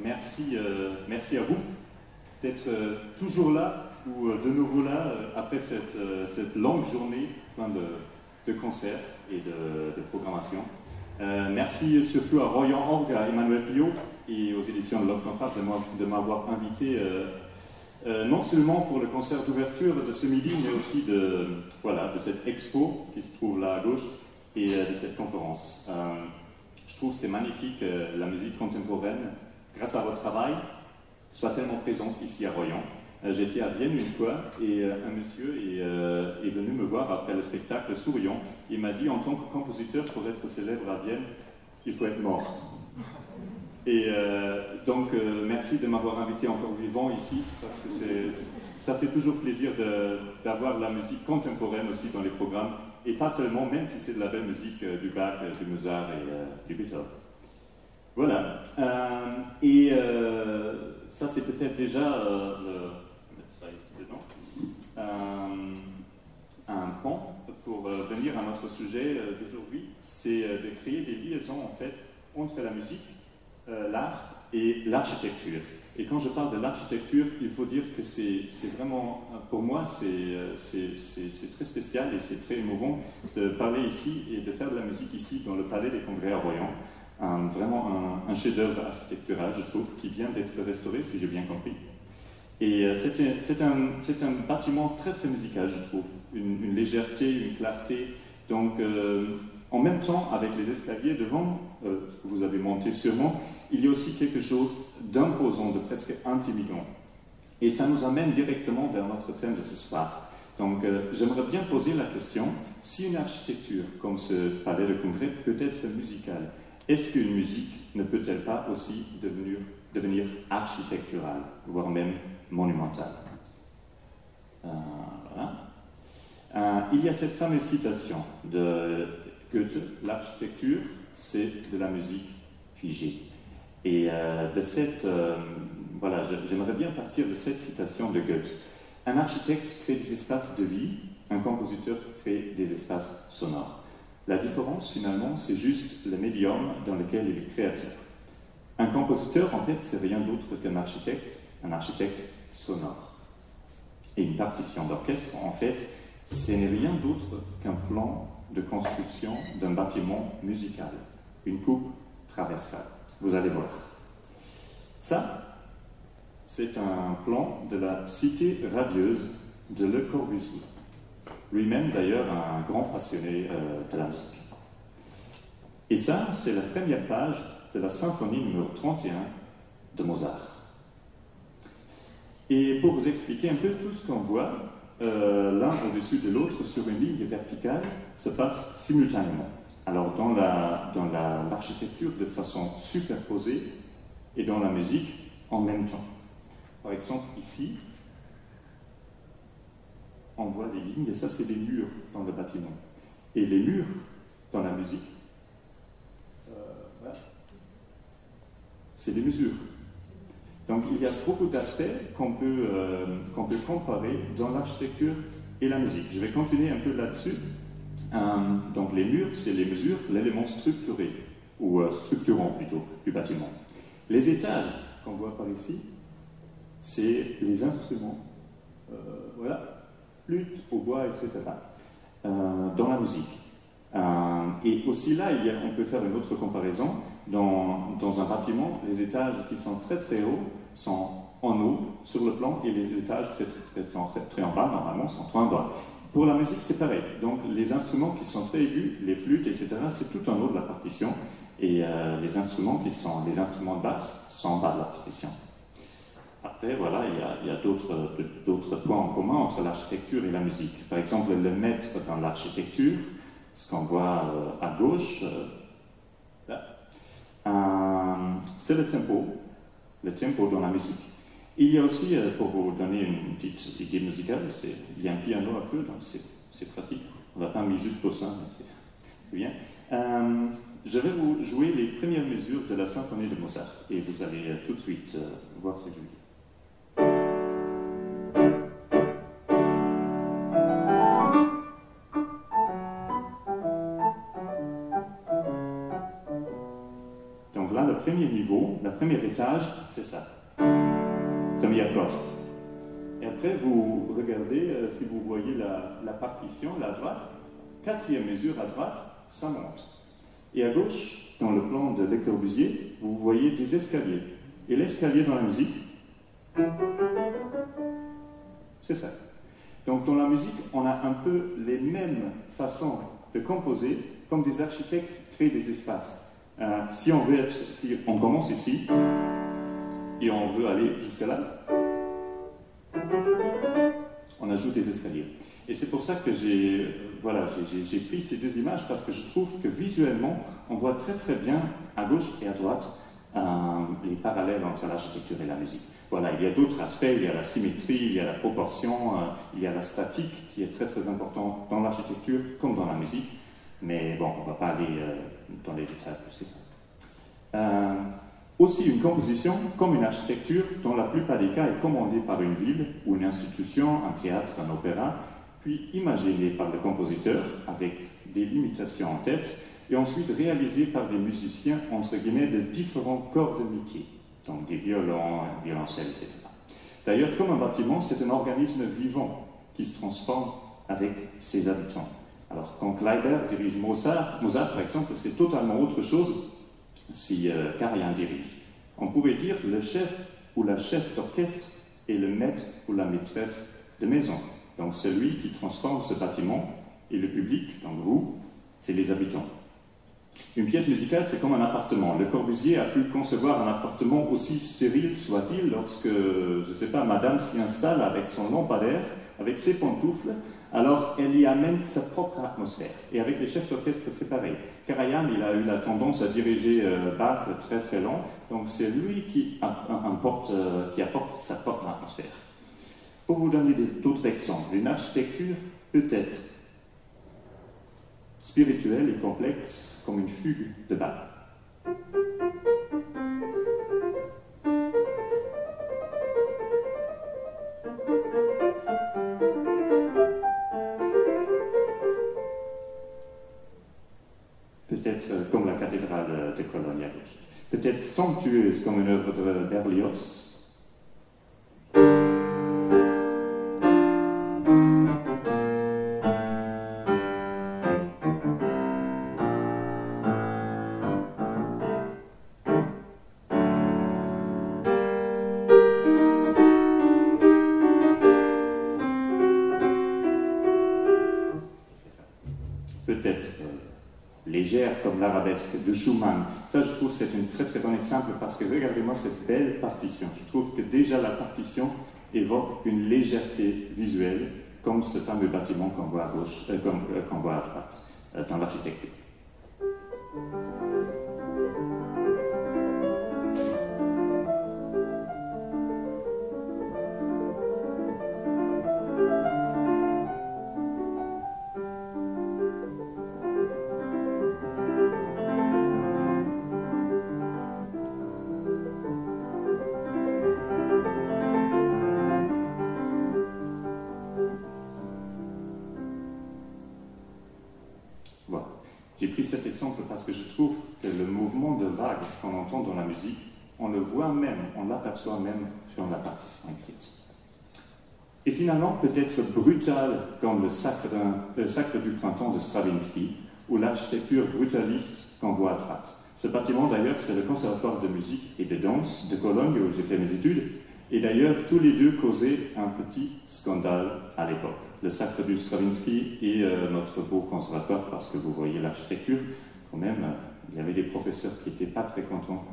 merci à vous d'être toujours là ou de nouveau là après cette longue journée plein de concerts et de programmation. Merci surtout à Royan Orgue, à Emmanuel Pillot et aux éditions de l'Octofab de m'avoir invité non seulement pour le concert d'ouverture de ce midi, mais aussi de cette expo qui se trouve là à gauche et de cette conférence. Je trouve que c'est magnifique, la musique contemporaine, grâce à votre travail, soit tellement présente ici à Royan. J'étais à Vienne une fois et un monsieur est venu me voir après le spectacle souriant. Il m'a dit, en tant que compositeur, pour être célèbre à Vienne, il faut être mort. Et donc, merci de m'avoir invité encore vivant ici, parce que ça fait toujours plaisir d'avoir la musique contemporaine aussi dans les programmes, et pas seulement, même si c'est de la belle musique du Bach, du Mozart et du Beethoven. Voilà. Ça, c'est peut-être déjà un pont pour venir à notre sujet d'aujourd'hui, c'est de créer des liaisons en fait entre la musique, l'art et l'architecture. Et quand je parle de l'architecture, il faut dire que c'est vraiment, pour moi, c'est très spécial et c'est très émouvant de parler ici et de faire de la musique ici dans le Palais des Congrès à Royan. Vraiment un chef-d'œuvre architectural, je trouve, qui vient d'être restauré, si j'ai bien compris. Et c'est un bâtiment très très musical, je trouve. Une légèreté, une clarté. Donc, en même temps, avec les escaliers devant, que vous avez monté sûrement, il y a aussi quelque chose d'imposant, de presque intimidant. Et ça nous amène directement vers notre thème de ce soir. Donc, j'aimerais bien poser la question, si une architecture comme ce palais de congrès peut être musicale, est-ce qu'une musique ne peut-elle pas aussi devenir architecturale, voire même monumentale? Voilà. Il y a cette fameuse citation de Goethe, l'architecture, c'est de la musique figée. Et j'aimerais bien partir de cette citation de Goethe. Un architecte crée des espaces de vie, un compositeur crée des espaces sonores. La différence, finalement, c'est juste le médium dans lequel il est créateur. Un compositeur, en fait, c'est rien d'autre qu'un architecte sonore. Et une partition d'orchestre, en fait, ce n'est rien d'autre qu'un plan de construction d'un bâtiment musical, une coupe traversale. Vous allez voir. Ça, c'est un plan de la cité radieuse de Le Corbusier. Lui-même, d'ailleurs, un grand passionné de la musique. Et ça, c'est la première page de la symphonie numéro 31 de Mozart. Et pour vous expliquer un peu tout ce qu'on voit, l'un au-dessus de l'autre, sur une ligne verticale, se passe simultanément. Alors, dans l'architecture, de façon superposée, et dans la musique, en même temps. Par exemple, ici, on voit les lignes, et ça, c'est les murs dans le bâtiment. Et les murs dans la musique, voilà, c'est des mesures. Donc, il y a beaucoup d'aspects qu'on peut comparer dans l'architecture et la musique. Je vais continuer un peu là-dessus. Donc, les murs, c'est les mesures, l'élément structuré, ou structurant plutôt, du bâtiment. Les étages qu'on voit par ici, c'est les instruments. Voilà. Flûte, hautbois, etc. Dans la musique. Et aussi là, on peut faire une autre comparaison. Dans un bâtiment, les étages qui sont très très hauts sont en haut sur le plan et les étages très en bas, normalement, sont très en bas. Pour la musique, c'est pareil. Donc les instruments qui sont très aigus, les flûtes, etc., c'est tout en haut de la partition. Et les instruments de basse sont en bas de la partition. Après, voilà, il y a d'autres points en commun entre l'architecture et la musique. Par exemple, le maître dans l'architecture, ce qu'on voit à gauche, c'est le tempo dans la musique. Il y a aussi, pour vous donner une petite idée musicale, il y a un piano un peu, donc c'est pratique. On ne l'a pas mis juste pour ça, mais c'est bien. Je vais vous jouer les premières mesures de la symphonie de Mozart, et vous allez tout de suite voir ce que je dis. Donc là, le premier niveau, le premier étage, c'est ça. Premier accord. Et après, vous regardez, si vous voyez la partition, là à droite, quatrième mesure à droite, ça monte. Et à gauche, dans le plan de Le Corbusier, vous voyez des escaliers. Et l'escalier dans la musique, c'est ça. Donc dans la musique, on a un peu les mêmes façons de composer, comme des architectes créent des espaces. Si on commence ici, et on veut aller jusque là, on ajoute des escaliers. Et c'est pour ça que j'ai pris ces deux images, parce que je trouve que visuellement, on voit très très bien, à gauche et à droite, les parallèles entre l'architecture et la musique. Voilà, il y a d'autres aspects, il y a la symétrie, il y a la proportion, il y a la statique qui est très très important dans l'architecture comme dans la musique, mais bon, on ne va pas aller dans les détails plus que ça. Aussi une composition comme une architecture, dans la plupart des cas, est commandée par une ville ou une institution, un théâtre, un opéra, puis imaginée par le compositeur avec des limitations en tête, et ensuite réalisée par des musiciens, entre guillemets, de différents corps de métier, donc des violons, violoncelles, etc. D'ailleurs, comme un bâtiment, c'est un organisme vivant qui se transforme avec ses habitants. Alors, quand Kleiber dirige Mozart, par exemple, c'est totalement autre chose si Karajan dirige. On pourrait dire le chef ou la chef d'orchestre est le maître ou la maîtresse de maison. Donc, celui qui transforme ce bâtiment, et le public, donc vous, c'est les habitants. Une pièce musicale, c'est comme un appartement. Le Corbusier a pu concevoir un appartement aussi stérile soit-il lorsque, je ne sais pas, madame s'y installe avec son lampadaire, avec ses pantoufles, alors elle y amène sa propre atmosphère. Et avec les chefs d'orchestre, c'est pareil. Karajan, il a eu la tendance à diriger Bach très très long, donc c'est lui qui apporte sa propre atmosphère. Pour vous donner d'autres exemples, une architecture peut être spirituelle et complexe comme une fugue de Bach. Peut-être comme la cathédrale de Cologne à gauche. Peut-être somptueuse comme une œuvre de Berlioz. Peut-être légère comme l'arabesque de Schumann. Ça, je trouve, c'est un très très bon exemple parce que regardez-moi cette belle partition. Je trouve que déjà la partition évoque une légèreté visuelle, comme ce fameux bâtiment qu'on voit à gauche, qu'on voit à droite dans l'architecture. J'ai pris cet exemple parce que je trouve que le mouvement de vague qu'on entend dans la musique, on le voit même, on l'aperçoit même dans la partition écrite. Et finalement, peut-être brutal comme le sacre du printemps de Stravinsky, ou l'architecture brutaliste qu'on voit à droite. Ce bâtiment, d'ailleurs, c'est le conservatoire de musique et de danse de Cologne où j'ai fait mes études, et d'ailleurs, tous les deux causaient un petit scandale à l'époque. Le sacre du Stravinsky et notre beau conservatoire, parce que vous voyez l'architecture, quand même, il y avait des professeurs qui n'étaient pas très contents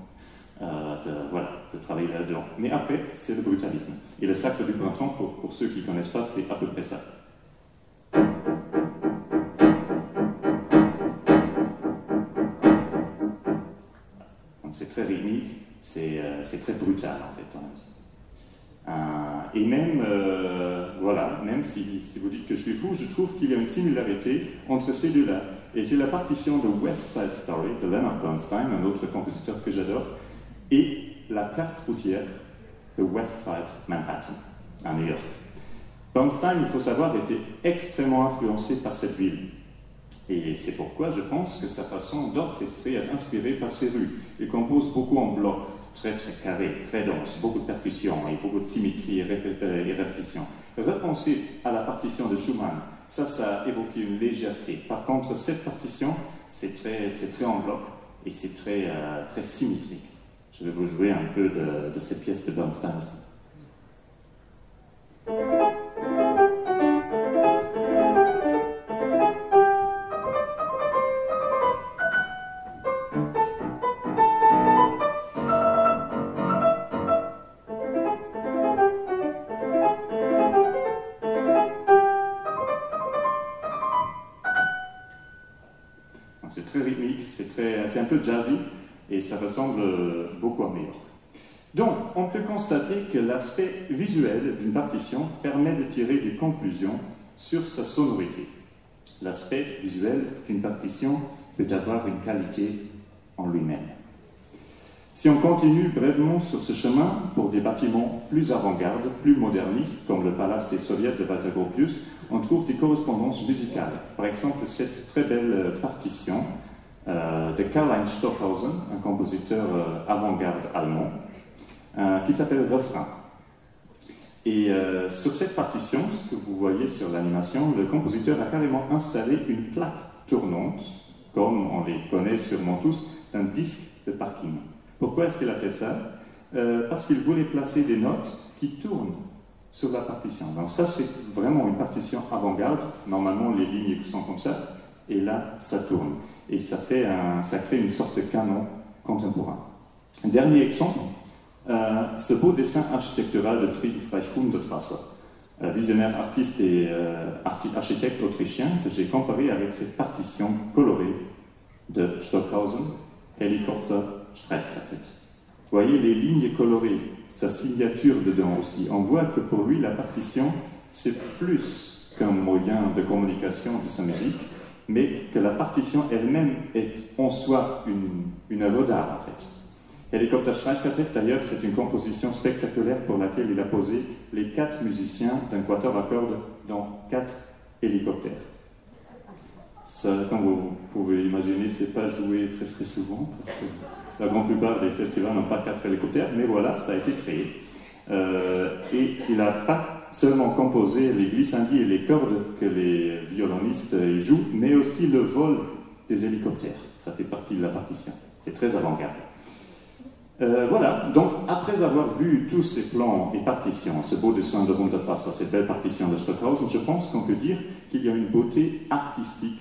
de travailler là-dedans. Mais après, c'est le brutalisme. Et le sacre du printemps, pour ceux qui ne connaissent pas, c'est à peu près ça. Donc c'est très rythmique, c'est très brutal en fait dans la musique. Et même, même si vous dites que je suis fou, je trouve qu'il y a une similarité entre ces deux-là. Et c'est la partition de West Side Story de Leonard Bernstein, un autre compositeur que j'adore, et la carte routière de West Side Manhattan, à New York. Bernstein, il faut savoir, était extrêmement influencé par cette ville. Et c'est pourquoi je pense que sa façon d'orchestrer est inspirée par ces rues. Il compose beaucoup en bloc, très carré, très dense, beaucoup de percussions et beaucoup de symétrie et répétition. Repensez à la partition de Schumann, ça évoque une légèreté. Par contre, cette partition, c'est très en bloc et c'est très symétrique. Je vais vous jouer un peu de cette pièce de Bernstein aussi. C'est très rythmique, c'est un peu jazzy et ça ressemble beaucoup à Majorque. Donc, on peut constater que l'aspect visuel d'une partition permet de tirer des conclusions sur sa sonorité. L'aspect visuel d'une partition peut avoir une qualité en lui-même. Si on continue brièvement sur ce chemin pour des bâtiments plus avant-garde, plus modernistes, comme le Palace des Soviets de Walter Gropius, on trouve des correspondances musicales. Par exemple, cette très belle partition de Karl-Heinz Stockhausen, un compositeur avant-garde allemand, qui s'appelle Refrain. Et sur cette partition, ce que vous voyez sur l'animation, le compositeur a carrément installé une plaque tournante, comme on les connaît sûrement tous, d'un disque de parking. Pourquoi est-ce qu'il a fait ça? Parce qu'il voulait placer des notes qui tournent sur la partition. Donc ça, c'est vraiment une partition avant-garde. Normalement, les lignes sont comme ça, et là, ça tourne. Et ça crée une sorte de canon contemporain. Un dernier exemple, ce beau dessin architectural de Friedrich Hundertwasser, visionnaire artiste et architecte autrichien, que j'ai comparé avec cette partition colorée de Stockhausen, Helikopter Streichquartett. Vous voyez les lignes colorées, sa signature dedans aussi. On voit que pour lui, la partition, c'est plus qu'un moyen de communication de sa musique, mais que la partition elle-même est en soi une œuvre d'art, en fait. Helikopter Streichquartett, d'ailleurs, c'est une composition spectaculaire pour laquelle il a posé les 4 musiciens d'un quatuor à cordes dans 4 hélicoptères. Ça, comme vous pouvez imaginer, c'est pas joué très souvent, parce que la grande plupart des festivals n'ont pas 4 hélicoptères, mais voilà, ça a été créé. Et il n'a pas seulement composé les glissandi et les cordes que les violonistes y jouent, mais aussi le vol des hélicoptères. Ça fait partie de la partition. C'est très avant-garde. Voilà, donc après avoir vu tous ces plans et partitions, ce beau dessin de Hundertwasser, cette belle partition de Stockhausen, je pense qu'on peut dire qu'il y a une beauté artistique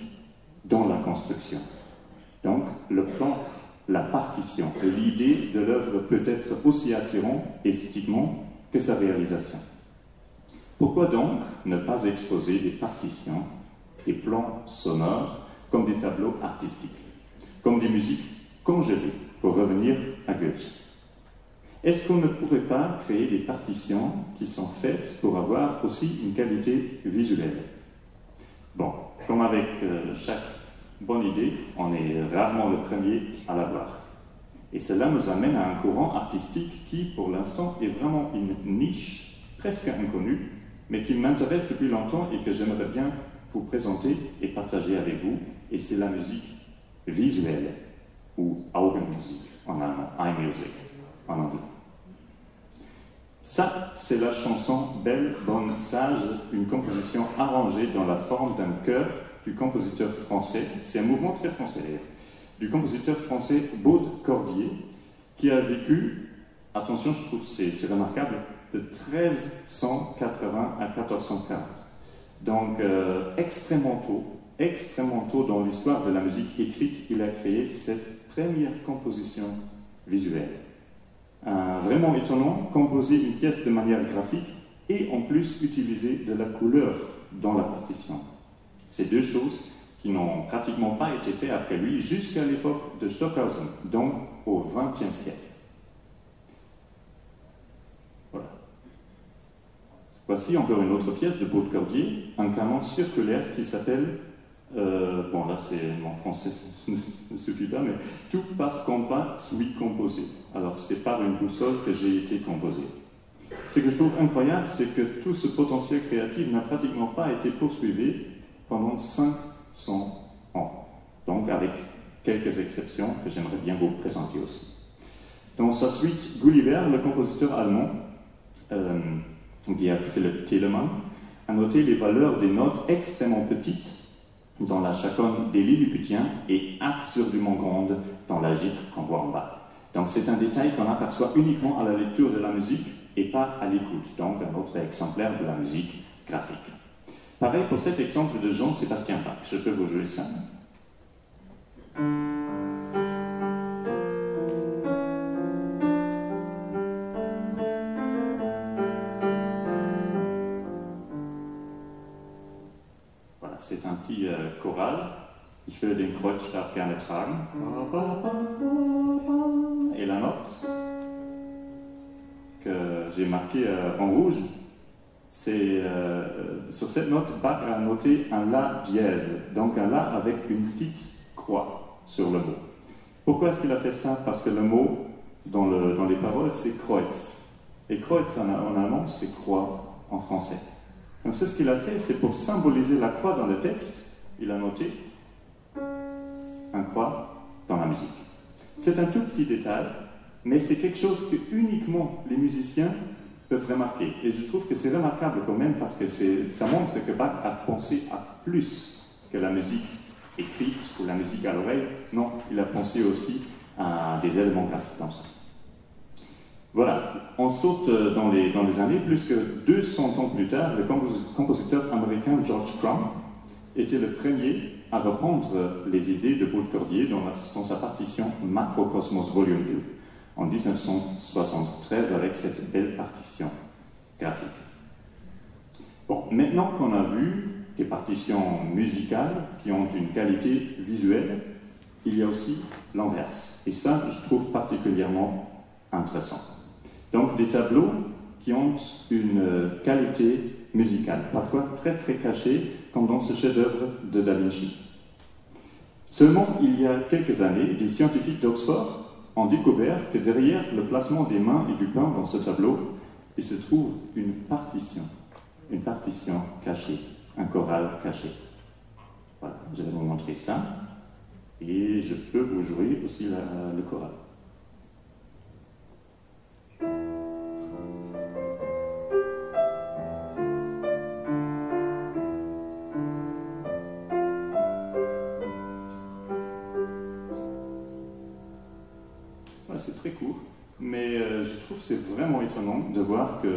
dans la construction. Donc, le plan, la partition, l'idée de l'œuvre peut être aussi attirante esthétiquement que sa réalisation. Pourquoi donc ne pas exposer des partitions, des plans sonores, comme des tableaux artistiques, comme des musiques congelées, pour revenir à Goethe? Est-ce qu'on ne pourrait pas créer des partitions qui sont faites pour avoir aussi une qualité visuelle? Bon, comme avec chaque bonne idée, on est rarement le premier à l'avoir. Et cela nous amène à un courant artistique qui, pour l'instant, est vraiment une niche presque inconnue, mais qui m'intéresse depuis longtemps et que j'aimerais bien vous présenter et partager avec vous, et c'est la musique visuelle, ou Augenmusik en allemand, Eye Music en anglais. Ça, c'est la chanson Belle, bonne, sage, une composition arrangée dans la forme d'un chœur du compositeur français, c'est un mouvement très français d'ailleurs, du compositeur français Baude Cordier, qui a vécu, attention, je trouve c'est remarquable, de 1380 à 1440. Donc, extrêmement tôt dans l'histoire de la musique écrite, il a créé cette première composition visuelle. Vraiment étonnant, composer une pièce de manière graphique et en plus utiliser de la couleur dans la partition. C'est deux choses qui n'ont pratiquement pas été faites après lui jusqu'à l'époque de Stockhausen, donc au XXe siècle. Voilà. Voici encore une autre pièce de Baude Cordier, un canon circulaire qui s'appelle, bon là c'est mon français ne suffit pas, mais tout par compas suis composé. Alors c'est par une boussole que j'ai été composé. Ce que je trouve incroyable, c'est que tout ce potentiel créatif n'a pratiquement pas été poursuivi pendant 500 ans. donc avec quelques exceptions que j'aimerais bien vous présenter aussi. Dans sa suite, Gulliver, le compositeur allemand, qui a fait le Telemann, a noté les valeurs des notes extrêmement petites dans la chaconne des Lilliputiens et absurdement grandes dans la gîte qu'on voit en bas. Donc c'est un détail qu'on aperçoit uniquement à la lecture de la musique et pas à l'écoute, donc un autre exemplaire de la musique graphique. Pareil pour cet exemple de Jean-Sébastien Bach. Je peux vous jouer ça. Voilà, c'est un petit choral. Ich will den Kreuzstab gerne tragen. Et la note que j'ai marquée en rouge, c'est sur cette note, Bach a noté un La dièse, donc un La avec une petite croix sur le mot. Pourquoi est-ce qu'il a fait ça? Parce que le mot dans les paroles c'est Kreuz. Et Kreuz en allemand c'est croix en français. Donc c'est ce qu'il a fait, c'est pour symboliser la croix dans le texte, il a noté un croix dans la musique. C'est un tout petit détail, mais c'est quelque chose que uniquement les musiciens peuvent remarquer. Et je trouve que c'est remarquable quand même parce que ça montre que Bach a pensé à plus que la musique écrite ou la musique à l'oreille. Non, il a pensé aussi à des éléments graphiques comme ça. Voilà, on saute dans les années. Plus que 200 ans plus tard, le compositeur américain George Crumb était le premier à reprendre les idées de Boule-Cordier dans sa partition Macrocosmos Volume 2 en 1973 avec cette belle partition graphique. Bon, maintenant qu'on a vu des partitions musicales qui ont une qualité visuelle, il y a aussi l'inverse. Et ça, je trouve particulièrement intéressant. Donc des tableaux qui ont une qualité musicale, parfois très très cachée, comme dans ce chef-d'œuvre de Da Vinci. Seulement, il y a quelques années, des scientifiques d'Oxford ont découvert que derrière le placement des mains et du pain dans ce tableau, il se trouve une partition cachée, un choral caché. Voilà, je vais vous montrer ça, et je peux vous jouer aussi le choral. C'est très court, mais je trouve que c'est vraiment étonnant de voir que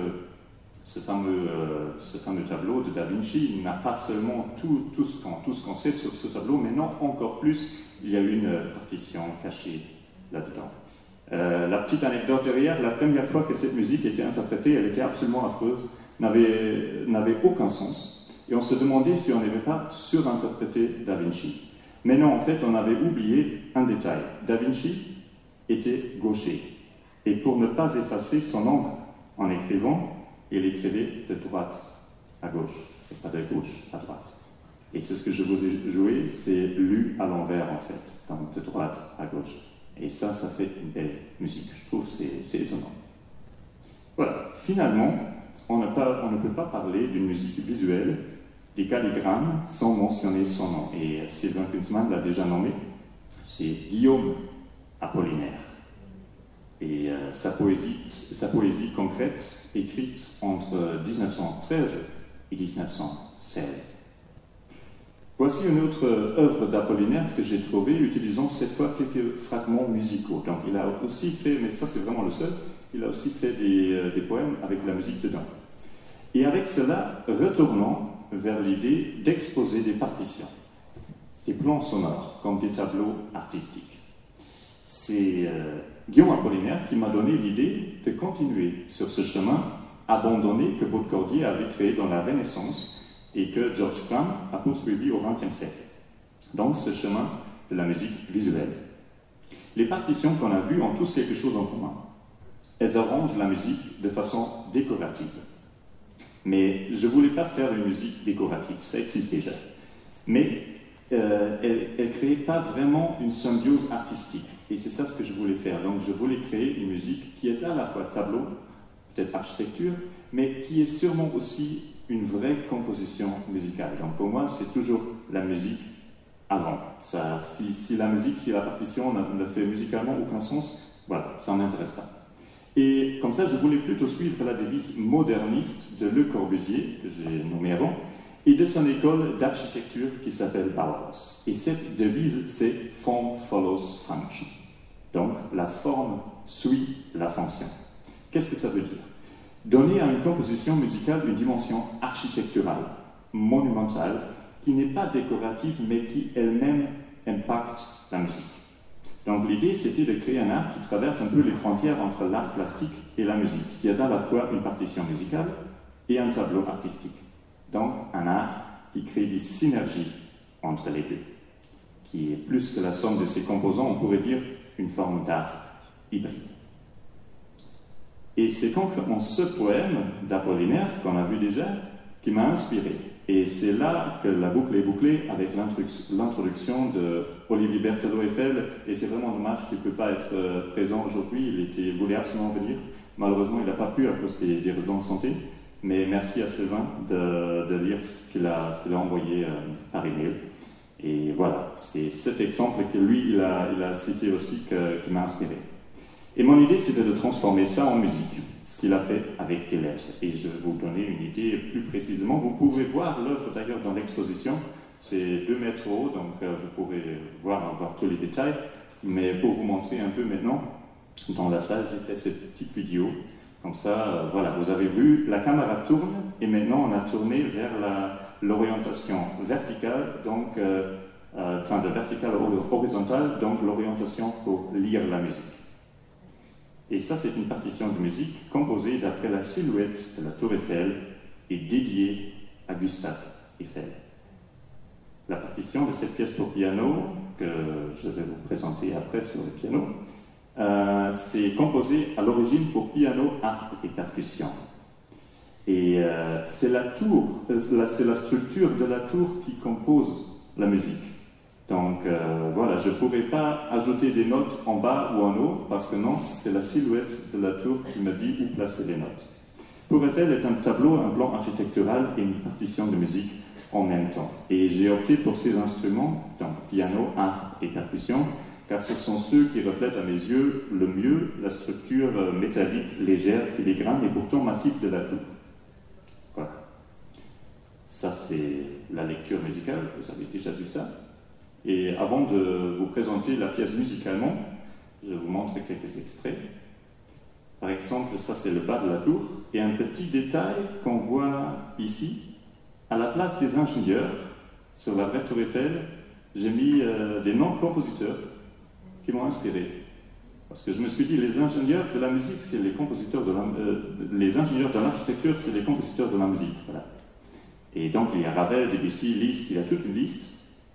ce fameux tableau de Da Vinci n'a pas seulement tout ce qu'on sait sur ce tableau, mais non, encore plus, il y a une partition cachée là-dedans. La petite anecdote derrière, la première fois que cette musique était interprétée, elle était absolument affreuse, n'avait aucun sens, et on se demandait si on n'avait pas surinterprété Da Vinci. Mais non, en fait, on avait oublié un détail. Da Vinci était gaucher. Et pour ne pas effacer son encre en écrivant, il écrivait de droite à gauche, et pas de gauche à droite. Et c'est ce que je vous ai joué, c'est lu à l'envers en fait, donc de droite à gauche. Et ça fait une belle musique. Je trouve que c'est étonnant. Voilà, finalement, on ne peut pas parler d'une musique visuelle, des calligrammes, sans mentionner son nom. Et Sylvain Kunzmann l'a déjà nommé, c'est Guillaume Apollinaire. Et sa poésie concrète, écrite entre 1913 et 1916. Voici une autre œuvre d'Apollinaire que j'ai trouvée, utilisant cette fois quelques fragments musicaux. Donc il a aussi fait, mais ça c'est vraiment le seul, il a aussi fait des poèmes avec de la musique dedans. Et avec cela, retournons vers l'idée d'exposer des partitions, des plans sonores, comme des tableaux artistiques. C'est Guillaume Apollinaire qui m'a donné l'idée de continuer sur ce chemin abandonné que Boule-Cordier avait créé dans la Renaissance et que George Crumb a poursuivi au XXe siècle. Donc ce chemin de la musique visuelle. Les partitions qu'on a vues ont tous quelque chose en commun. Elles arrangent la musique de façon décorative. Mais je ne voulais pas faire une musique décorative, ça existe déjà. Mais elle ne crée pas vraiment une symbiose artistique. Et c'est ça ce que je voulais faire. Donc je voulais créer une musique qui est à la fois tableau, peut-être architecture, mais qui est sûrement aussi une vraie composition musicale. Donc pour moi, c'est toujours la musique avant. Ça, si la musique, si la partition ne fait musicalement aucun sens, voilà, ça n'intéresse pas. Et comme ça, je voulais plutôt suivre la devise moderniste de Le Corbusier, que j'ai nommé avant, et de son école d'architecture qui s'appelle Bauhaus. Et cette devise, c'est Form follows function. Donc, la forme suit la fonction. Qu'est-ce que ça veut dire? Donner à une composition musicale une dimension architecturale, monumentale, qui n'est pas décorative, mais qui elle-même impacte la musique. Donc l'idée, c'était de créer un art qui traverse un peu les frontières entre l'art plastique et la musique, qui est à la fois une partition musicale et un tableau artistique. Donc un art qui crée des synergies entre les deux, qui est plus que la somme de ses composants, on pourrait dire une forme d'art hybride. Et c'est concrètement ce poème d'Apollinaire, qu'on a vu déjà, qui m'a inspiré. Et c'est là que la boucle est bouclée avec l'introduction de Olivier Berthelot-Eiffel, et c'est vraiment dommage qu'il ne peut pas être présent aujourd'hui, il voulait absolument venir. Malheureusement, il n'a pas pu à cause des raisons de santé, mais merci à Sylvain de lire ce qu'il a envoyé par email. Et voilà, c'est cet exemple que lui, il a cité aussi qui m'a inspiré. Et mon idée, c'était de transformer ça en musique, ce qu'il a fait avec des lettres. Et je vais vous donner une idée plus précisément. Vous pouvez voir l'œuvre d'ailleurs dans l'exposition. C'est 2 mètres haut, donc vous pourrez voir tous les détails. Mais pour vous montrer un peu maintenant, dans la salle, j'ai fait cette petite vidéo. Comme ça, voilà, vous avez vu, la caméra tourne, et maintenant on a tourné vers l'orientation verticale, donc, de verticale à horizontale, donc l'orientation pour lire la musique. Et ça, c'est une partition de musique composée d'après la silhouette de la tour Eiffel et dédiée à Gustave Eiffel. La partition de cette pièce pour piano, que je vais vous présenter après sur le piano, c'est composé à l'origine pour piano, harpe et percussion. Et c'est la tour, c'est la structure de la tour qui compose la musique. Donc voilà, je ne pourrais pas ajouter des notes en bas ou en haut, parce que non, c'est la silhouette de la tour qui me dit où placer les notes. Pour Eiffel est un tableau, un plan architectural et une partition de musique en même temps. Et j'ai opté pour ces instruments, donc piano, harpe et percussion, car ce sont ceux qui reflètent à mes yeux le mieux la structure métallique, légère, filigrane et pourtant massive de la tour. Voilà. Ça, c'est la lecture musicale, vous avez déjà vu ça. Et avant de vous présenter la pièce musicalement, je vous montre quelques extraits. Par exemple, ça c'est le bas de la tour, et un petit détail qu'on voit ici, à la place des ingénieurs, sur la vraie tour Eiffel, j'ai mis des noms de compositeurs qui m'ont inspiré. Parce que je me suis dit, les ingénieurs de la musique, c'est les compositeurs les ingénieurs de l'architecture, c'est les compositeurs de la musique. Voilà. Et donc il y a Ravel, Debussy, Liszt, il y a toute une liste.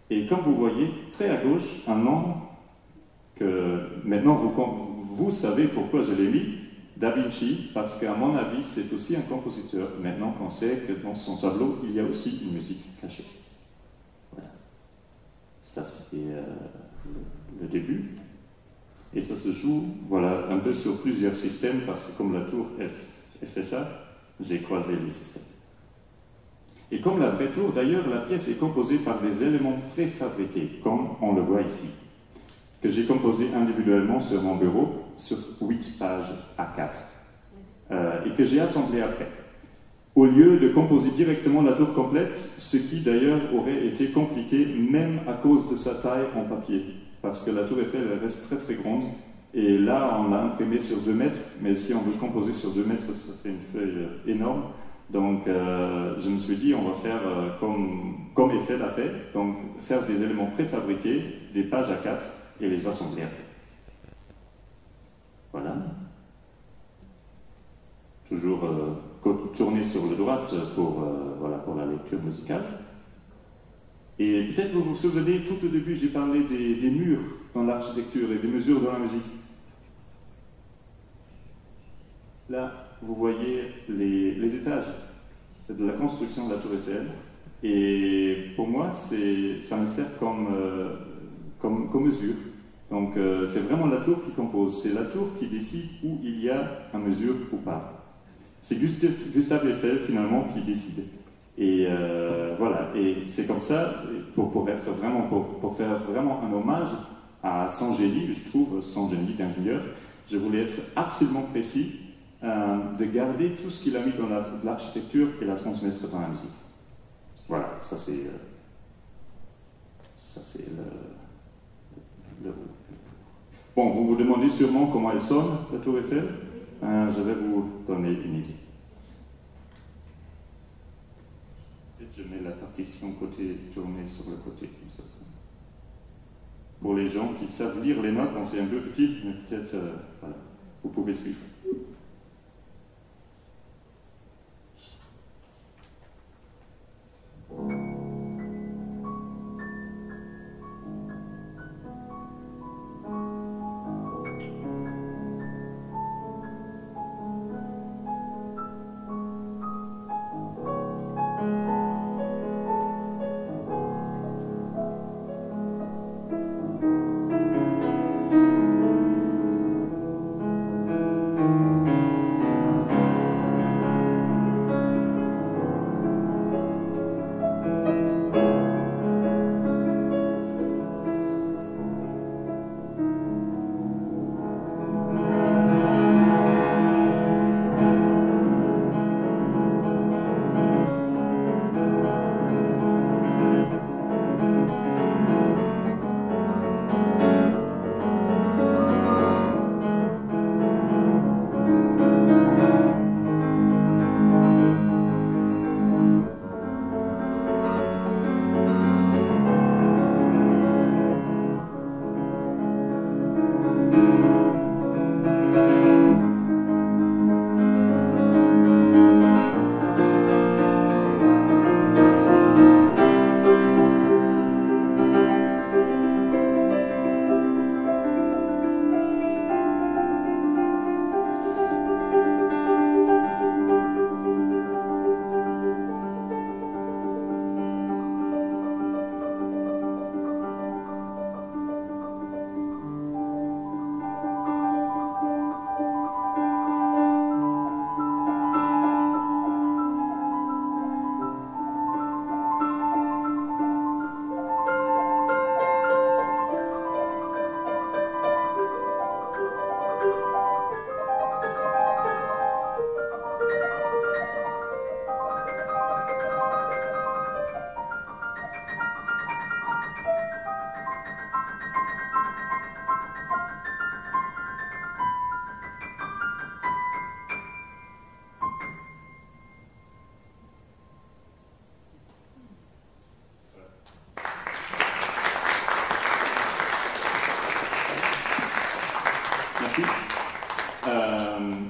Et comme vous voyez, très à gauche, un nom que maintenant vous savez pourquoi je l'ai mis, Da Vinci, parce qu'à mon avis, c'est aussi un compositeur. Maintenant qu'on sait que dans son tableau, il y a aussi une musique cachée. Voilà. Ça, c'est le début. Et ça se joue, voilà, un peu sur plusieurs systèmes, parce que comme la tour elle fait ça, j'ai croisé les systèmes. Et comme la vraie tour, d'ailleurs, la pièce est composée par des éléments préfabriqués, comme on le voit ici, que j'ai composé individuellement sur mon bureau, sur 8 pages A4, et que j'ai assemblé après, au lieu de composer directement la tour complète, ce qui d'ailleurs aurait été compliqué, même à cause de sa taille en papier, parce que la tour Eiffel elle reste très très grande, et là on l'a imprimé sur 2 mètres, mais si on veut composer sur 2 mètres, ça fait une feuille énorme. Donc, je me suis dit, on va faire comme Eiffel a fait, donc faire des éléments préfabriqués, des pages A4, et les assembler après. Voilà. Toujours tourner sur le droite pour la lecture musicale. Et peut-être vous vous souvenez, tout au début, j'ai parlé des murs dans l'architecture et des mesures dans la musique. Là, vous voyez les étages de la construction de la tour Eiffel. Et pour moi, ça me sert comme mesure. Donc, c'est vraiment la tour qui compose. C'est la tour qui décide où il y a une mesure ou pas. C'est Gustave Eiffel, finalement, qui décide. Et voilà, et c'est comme ça, pour faire vraiment un hommage à son génie, je trouve, son génie d'ingénieur, je voulais être absolument précis, de garder tout ce qu'il a mis dans l'architecture et la transmettre dans la musique. Voilà, ça c'est le... Bon, vous vous demandez sûrement comment elle sonne, la Tour Eiffel. Je vais vous donner une idée. Je mets la partition côté tournée sur le côté, comme ça. Pour les gens qui savent lire les notes, c'est un peu petit, mais peut-être, voilà, vous pouvez suivre.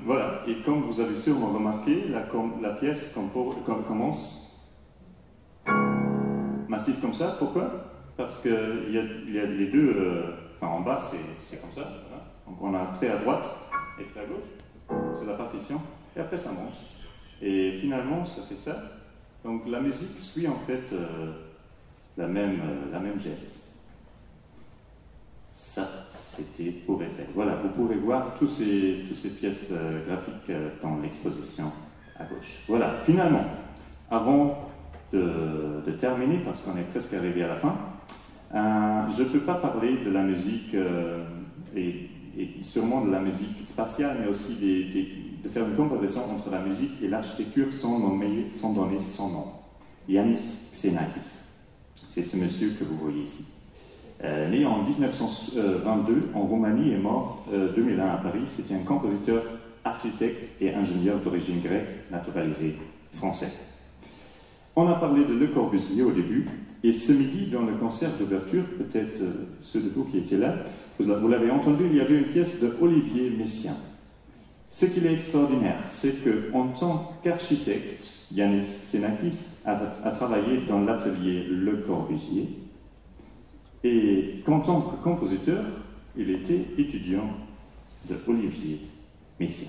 Voilà, et comme vous avez sûrement remarqué, la pièce commence massif comme ça. Pourquoi? Parce qu'il y a les deux, en bas c'est comme ça, voilà. Donc on a trait à droite et trait à gauche, c'est la partition, et après ça monte. Et finalement ça fait ça. Donc la musique suit en fait la même geste. Ça, c'était pour Eiffel. Voilà, vous pourrez voir toutes ces pièces graphiques dans l'exposition à gauche. Voilà, finalement, avant de terminer, parce qu'on est presque arrivé à la fin, je ne peux pas parler de la musique, et sûrement de la musique spatiale, mais aussi de faire une comparaison entre la musique et l'architecture sans donner son nom. Yannis Xenakis. C'est ce monsieur que vous voyez ici. Né en 1922 en Roumanie et mort 2001 à Paris, c'était un compositeur, architecte et ingénieur d'origine grecque, naturalisé français. On a parlé de Le Corbusier au début, et ce midi, dans le concert d'ouverture, peut-être ceux de vous qui étaient là, vous l'avez entendu, il y avait une pièce de Olivier Messiaen. Ce qui est extraordinaire, c'est qu'en tant qu'architecte, Yannis Xenakis a travaillé dans l'atelier Le Corbusier, et qu'en tant que compositeur, il était étudiant de Olivier Messiaen.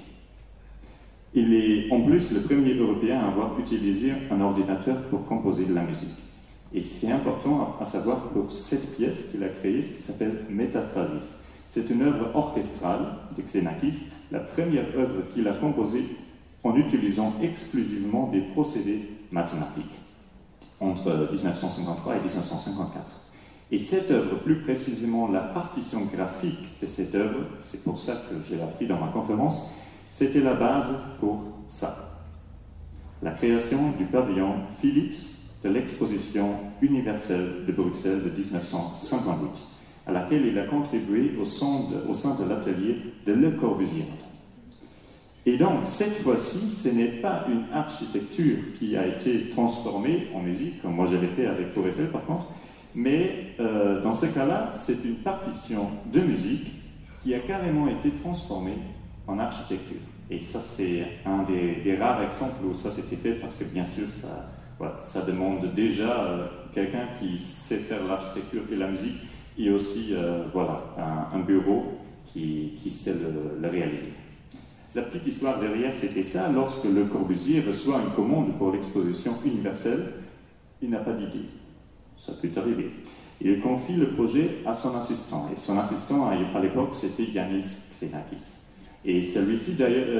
Il est en plus le premier Européen à avoir utilisé un ordinateur pour composer de la musique. Et c'est important à savoir pour cette pièce qu'il a créée, ce qui s'appelle Métastasis. C'est une œuvre orchestrale de Xenakis, la première œuvre qu'il a composée en utilisant exclusivement des procédés mathématiques. entre 1953 et 1954. Et cette œuvre, plus précisément la partition graphique de cette œuvre, c'est pour ça que j'ai appris dans ma conférence, c'était la base pour ça. La création du pavillon Philips de l'exposition universelle de Bruxelles de 1958, à laquelle il a contribué au sein de l'atelier de Le Corbusier. Et donc, cette fois-ci, ce n'est pas une architecture qui a été transformée en musique, comme moi j'avais fait avec Tour Eiffel par contre, mais dans ce cas-là, c'est une partition de musique qui a carrément été transformée en architecture. Et ça, c'est un des rares exemples où ça s'était fait, parce que bien sûr, ça demande déjà quelqu'un qui sait faire l'architecture et la musique, et aussi un bureau qui sait le réaliser. La petite histoire derrière, c'était ça. Lorsque Le Corbusier reçoit une commande pour l'exposition universelle, il n'a pas d'idée. Ça peut arriver. Il confie le projet à son assistant. Et son assistant, à l'époque, c'était Yannis Xenakis. Et celui-ci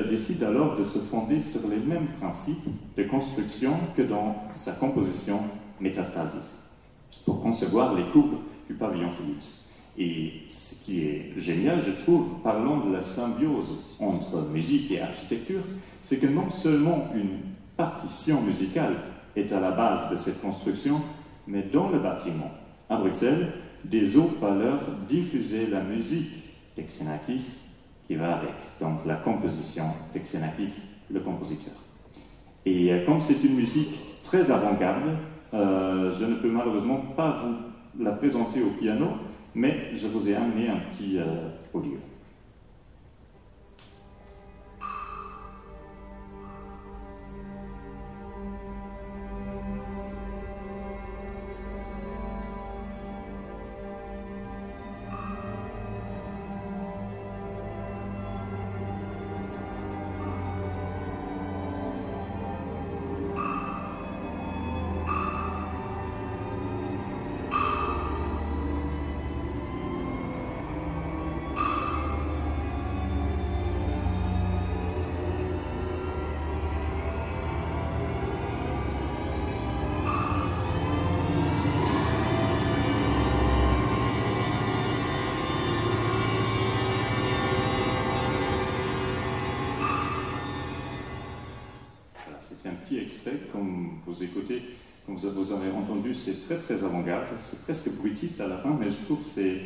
décide alors de se fonder sur les mêmes principes de construction que dans sa composition Métastasis, pour concevoir les courbes du pavillon Philips. Et ce qui est génial, je trouve, parlant de la symbiose entre musique et architecture, c'est que non seulement une partition musicale est à la base de cette construction, mais dans le bâtiment, à Bruxelles, des haut-parleurs diffusaient la musique d'Xenakis qui va avec, donc la composition d'Xenakis, le compositeur. Et comme c'est une musique très avant-garde, je ne peux malheureusement pas vous la présenter au piano, mais je vous ai amené un petit audio. C'est un petit extrait, comme vous écoutez, comme vous aurez entendu, c'est très très avant-garde, c'est presque bruitiste à la fin, mais je trouve que c'est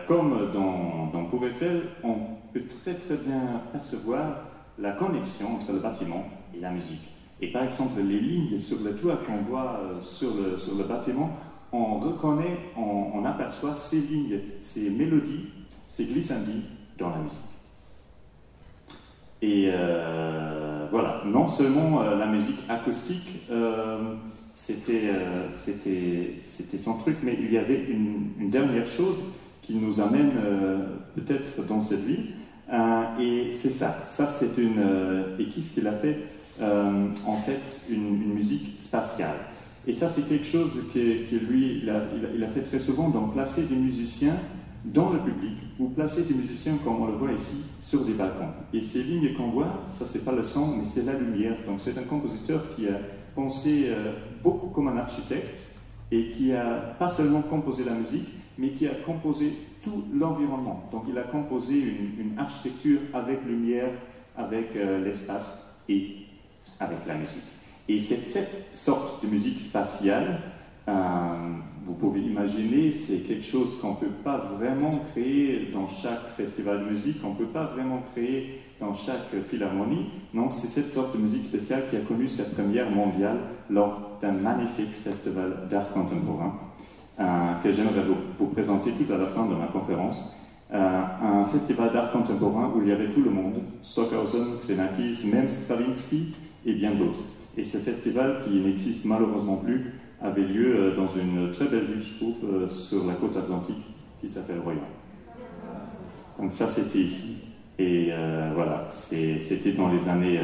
comme dans Tour Eiffel, on peut très très bien percevoir la connexion entre le bâtiment et la musique. Et par exemple, les lignes sur le toit qu'on voit sur le bâtiment, on reconnaît, on aperçoit ces lignes, ces mélodies, ces glissandis dans la musique. Et voilà, non seulement la musique acoustique, c'était son truc, mais il y avait une dernière chose qui nous amène peut-être dans cette ville, et c'est ça. Ça, c'est et qu'est-ce qu'il a fait en fait, une musique spatiale. Et ça, c'est quelque chose que lui, il a fait très souvent, donc placer des musiciens dans le public, ou placer des musiciens, comme on le voit ici, sur des balcons. Et ces lignes qu'on voit, ça c'est pas le son, mais c'est la lumière. Donc c'est un compositeur qui a pensé beaucoup comme un architecte, et qui a pas seulement composé la musique, mais qui a composé tout l'environnement. Donc il a composé une architecture avec lumière, avec l'espace et avec la musique. Et cette sorte de musique spatiale, vous pouvez imaginer, c'est quelque chose qu'on ne peut pas vraiment créer dans chaque festival de musique, qu'on ne peut pas vraiment créer dans chaque philharmonie. Non, c'est cette sorte de musique spéciale qui a connu sa première mondiale lors d'un magnifique festival d'art contemporain que j'aimerais vous présenter tout à la fin de ma conférence. Un festival d'art contemporain où il y avait tout le monde, Stockhausen, Xenakis, même Stravinsky et bien d'autres. Et ce festival, qui n'existe malheureusement plus, avait lieu dans une très belle ville, je trouve, sur la côte atlantique, qui s'appelle Royan. Donc ça, c'était ici. Et voilà, c'était dans les années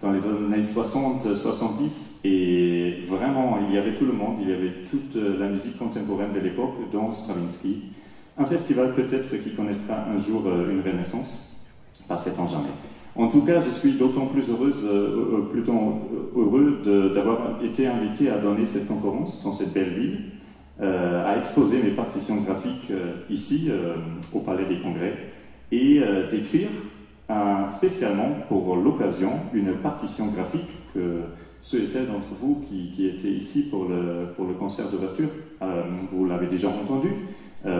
60-70, et vraiment, il y avait tout le monde, il y avait toute la musique contemporaine de l'époque, dont Stravinsky. Un festival peut-être qui connaîtra un jour une renaissance, enfin, c'est en jamais. En tout cas, je suis d'autant plus heureux d'avoir été invité à donner cette conférence dans cette belle ville, à exposer mes partitions graphiques ici, au Palais des Congrès, et d'écrire spécialement pour l'occasion une partition graphique que ceux et celles d'entre vous qui étaient ici pour le concert d'ouverture, vous l'avez déjà entendu,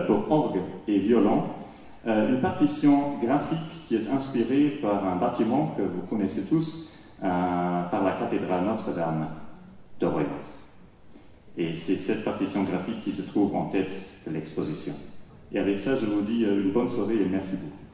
pour orgue et violon. Une partition graphique qui est inspirée par un bâtiment que vous connaissez tous, par la cathédrale Notre-Dame d'Orléans. Et c'est cette partition graphique qui se trouve en tête de l'exposition. Et avec ça, je vous dis une bonne soirée et merci beaucoup.